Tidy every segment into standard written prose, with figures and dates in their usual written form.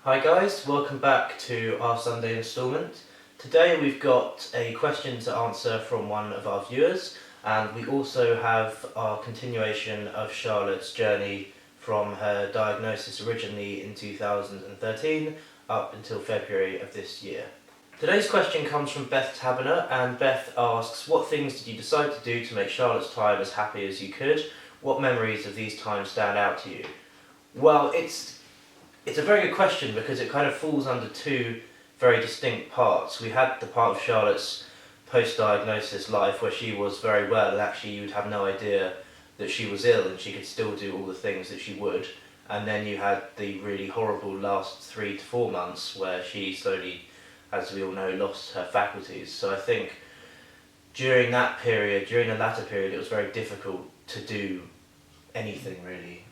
Hi guys, welcome back to our Sunday instalment. Today we've got a question to answer from one of our viewers, and we also have our continuation of Charlotte's journey from her diagnosis originally in 2013 up until February of this year. Today's question comes from Beth Taberner, and Beth asks, what things did you decide to do to make Charlotte's time as happy as you could? What memories of these times stand out to you? Well, it's a very good question because it kind of falls under two very distinct parts. We had the part of Charlotte's post-diagnosis life where she was very well and actually you would have no idea that she was ill and she could still do all the things that she would. And then you had the really horrible last 3 to 4 months where she slowly, as we all know, lost her faculties. So I think during that period, during the latter period, it was very difficult to do anything really.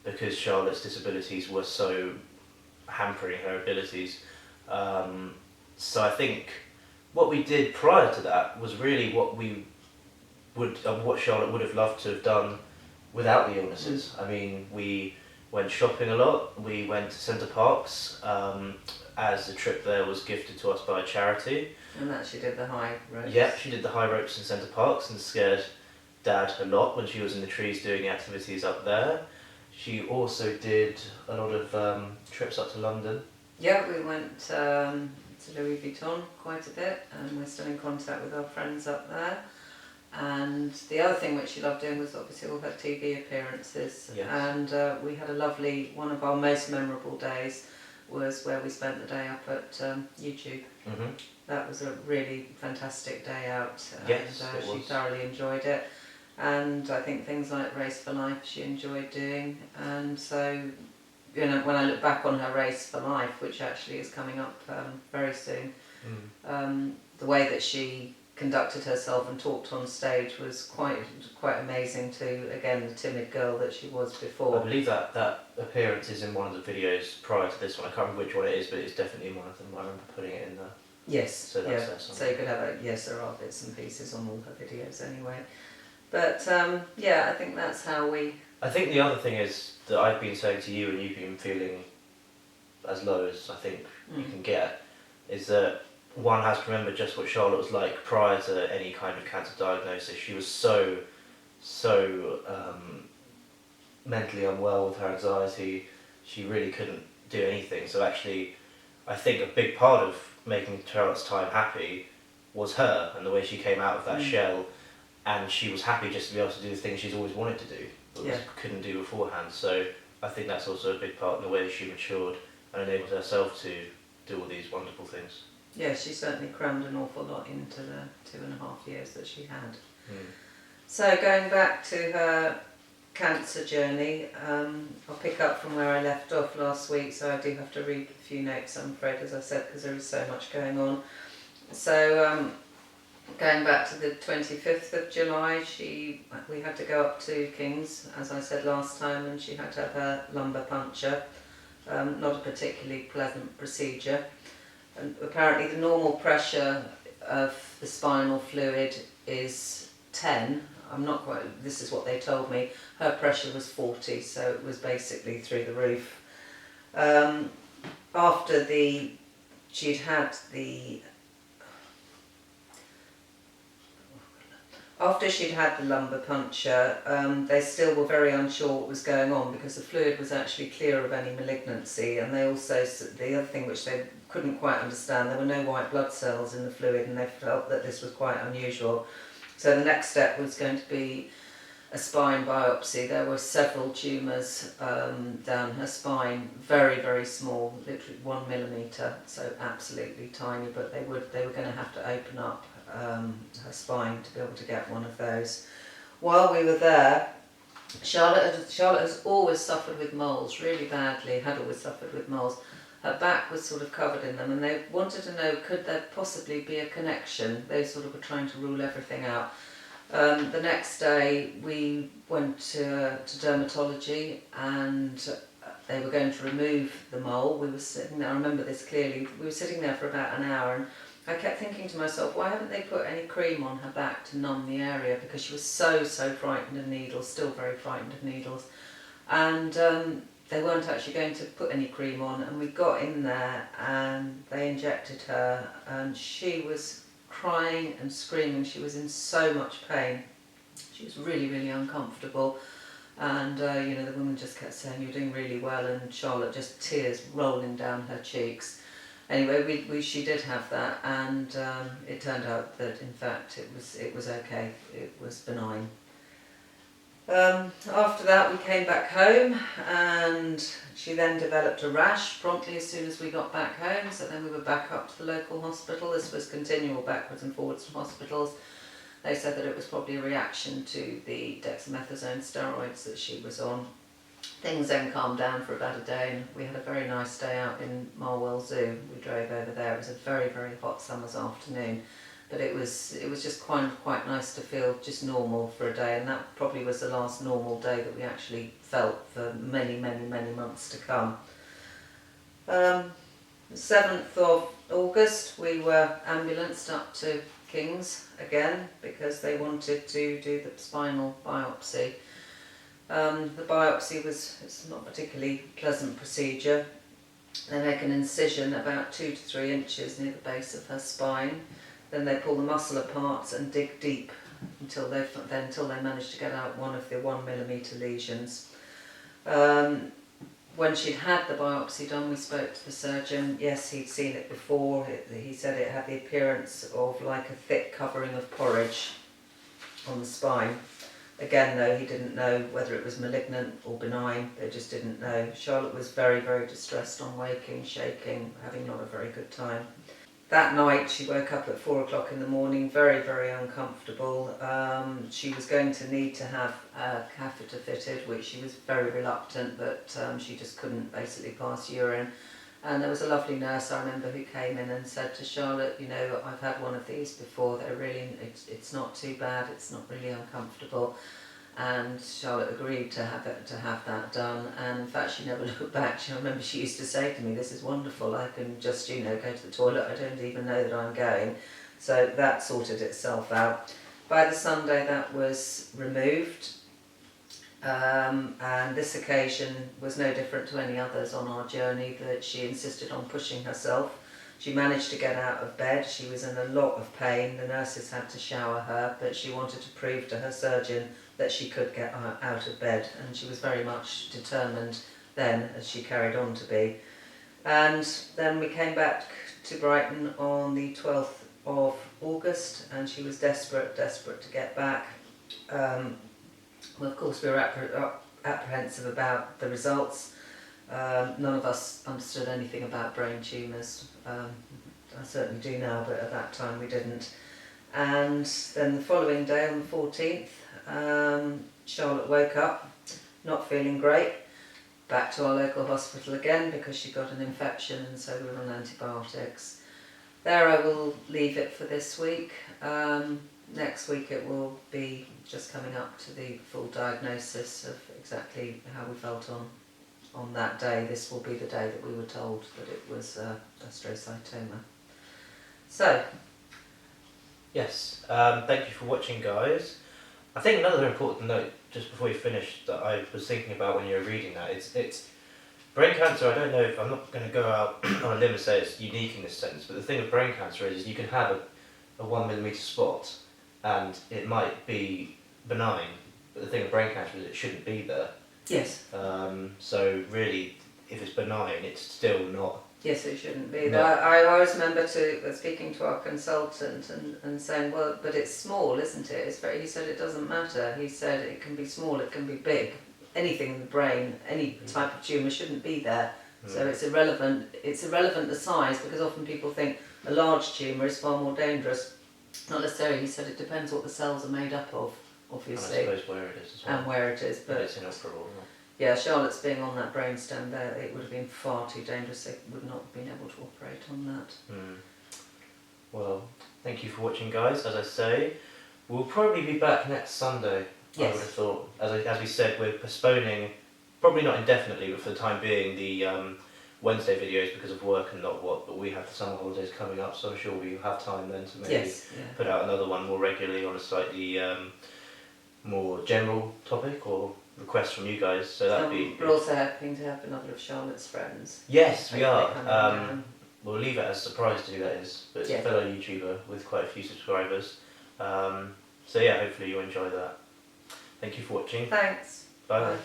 Because Charlotte's disabilities were so hampering her abilities. So I think what we did prior to that was really what Charlotte would have loved to have done without the illnesses. I mean, we went shopping a lot, we went to Centre Parks, as the trip there was gifted to us by a charity. And that she did the high ropes. Yeah, she did the high ropes in Centre Parks and scared Dad a lot when she was in the trees doing the activities up there. She also did a lot of trips up to London. Yeah, we went to Louis Vuitton quite a bit, and we're still in contact with our friends up there. And the other thing which she loved doing was obviously all her TV appearances. Yes. And we had a lovely, one of our most memorable days was where we spent the day up at YouTube. Mm-hmm. That was a really fantastic day out, Yes, and it she was. thoroughly enjoyed it. And I think things like Race for Life she enjoyed doing, and so when I look back on her Race for Life, which actually is coming up very soon, the way that she conducted herself and talked on stage was quite amazing to, again, the timid girl that she was before. I believe that appearance is in one of the videos prior to this one. I can't remember which one it is, but it's definitely in one of them. I remember putting it in there. Yes, so that's yeah. There So you could have yes, there are bits and pieces on all her videos anyway. But yeah, I think that's how we... I think the other thing is that I've been saying to you and you've been feeling as low as I think you can get, is that one has to remember just what Charlotte was like prior to any kind of cancer diagnosis. She was so mentally unwell with her anxiety. She really couldn't do anything. So actually, I think a big part of making Charlotte's time happy was her and the way she came out of that shell. And she was happy just to be able to do the things she's always wanted to do, but couldn't do beforehand. So I think that's also a big part in the way she matured and enabled herself to do all these wonderful things. Yeah, she certainly crammed an awful lot into the 2.5 years that she had. So going back to her cancer journey, I'll pick up from where I left off last week, so I do have to read a few notes, I'm afraid, as I said, because there is so much going on. So going back to the 25th of July, we had to go up to King's, as I said last time, and she had to have her lumbar puncture. Not a particularly pleasant procedure. And apparently the normal pressure of the spinal fluid is 10. I'm not quite, this is what they told me. Her pressure was 40, so it was basically through the roof. After she'd had the lumbar puncture, they still were very unsure what was going on because the fluid was actually clear of any malignancy, and they also, the other thing which they couldn't quite understand, there were no white blood cells in the fluid, and they felt that this was quite unusual. So the next step was going to be a spine biopsy. There were several tumours down her spine, very, very small, literally 1 millimetre, so absolutely tiny, but they were going to have to open up her spine to be able to get one of those. While we were there, Charlotte has always suffered with moles, really badly, had always suffered with moles. Her back was sort of covered in them, and they wanted to know, could there possibly be a connection? They sort of were trying to rule everything out. The next day we went to dermatology, and they were going to remove the mole. We were sitting there, I remember this clearly, we were sitting there for about an hour, and I kept thinking to myself, why haven't they put any cream on her back to numb the area? Because she was so frightened of needles, still very frightened of needles. And they weren't actually going to put any cream on, and we got in there and they injected her, and she was crying and screaming. She was in so much pain. She was really, really uncomfortable, and the woman just kept saying, "You're doing really well," and Charlotte just tears rolling down her cheeks. Anyway, she did have that, and it turned out that in fact it was okay. It was benign. After that we came back home, and she then developed a rash promptly as soon as we got back home, so then we were back up to the local hospital. This was continual backwards and forwards from hospitals. They said that it was probably a reaction to the dexamethasone steroids that she was on. Things then calmed down for about a day, and we had a very nice day out in Marwell Zoo. We drove over there. It was a very, very hot summer's afternoon, but it was just quite nice to feel just normal for a day, and that probably was the last normal day that we actually felt for many, many, many months to come. The 7th of August we were ambulanced up to King's again because they wanted to do the spinal biopsy. The biopsy it's not a particularly pleasant procedure. They make an incision about 2 to 3 inches near the base of her spine. Then they pull the muscle apart and dig deep until they manage to get out one of the 1 millimetre lesions. When she'd had the biopsy done, we spoke to the surgeon. Yes, he'd seen it before. He said it had the appearance of like a thick covering of porridge on the spine. Again, though, he didn't know whether it was malignant or benign. They just didn't know. Charlotte was very, very distressed on waking, shaking, having not a very good time. That night she woke up at 4 o'clock in the morning, very, very uncomfortable. She was going to need to have a catheter fitted, which she was very reluctant, but she just couldn't basically pass urine. And there was a lovely nurse, I remember, who came in and said to Charlotte, I've had one of these before, it's not too bad, it's not really uncomfortable. And Charlotte agreed to have that done, and in fact she never looked back. I remember she used to say to me, "This is wonderful, I can just go to the toilet, I don't even know that I'm going." So that sorted itself out. By the Sunday that was removed, and this occasion was no different to any others on our journey, that she insisted on pushing herself. She managed to get out of bed. She was in a lot of pain. The nurses had to shower her, but she wanted to prove to her surgeon that she could get out of bed, and she was very much determined then, as she carried on to be. And then we came back to Brighton on the 12th of August, and she was desperate to get back. Well, of course we were apprehensive about the results. None of us understood anything about brain tumours. I certainly do now, but at that time we didn't. And then the following day, on the 14th, Charlotte woke up not feeling great, back to our local hospital again because she got an infection, and so we were on antibiotics. There I will leave it for this week. Next week it will be just coming up to the full diagnosis of exactly how we felt on that day. This will be the day that we were told that it was astrocytoma. So, Yes, thank you for watching, guys. I think another important note, just before you finish, that I was thinking about when you were reading that, it's brain cancer. I don't know if I'm not going to go out on a limb and say it's unique in this sense, but the thing with brain cancer is you can have a 1 millimetre spot and it might be benign, but the thing with brain cancer is it shouldn't be there. yes. So really, if it's benign, it's still not. Yes, it shouldn't be. No. I always remember speaking to our consultant and saying, well, but it's small, isn't it? He said it doesn't matter. He said it can be small, it can be big. Anything in the brain, any type of tumour shouldn't be there. So it's irrelevant. It's irrelevant the size, because often people think a large tumour is far more dangerous. Not necessarily. He said it depends what the cells are made up of, obviously. And I suppose where it is as well. And where it is. But it's inoperable. yeah, Charlotte's being on that brainstem there, it would have been far too dangerous. They would not have been able to operate on that. Well, thank you for watching, guys. As I say, we'll probably be back next Sunday. Yes. I would have thought. As we said, we're postponing, probably not indefinitely, but for the time being, the Wednesday videos because of work and not what. But we have the summer holidays coming up, so I'm sure we'll have time then to maybe put out another one more regularly on a slightly more general topic, or requests from you guys, so that'd be We're good. also hoping to have another of Charlotte's friends. Yes, we Hopefully are. coming down. We'll leave it as a surprise to who that is, but it's Yeah. a fellow YouTuber with quite a few subscribers. So yeah, hopefully you'll enjoy that. Thank you for watching. Thanks. Bye. Bye.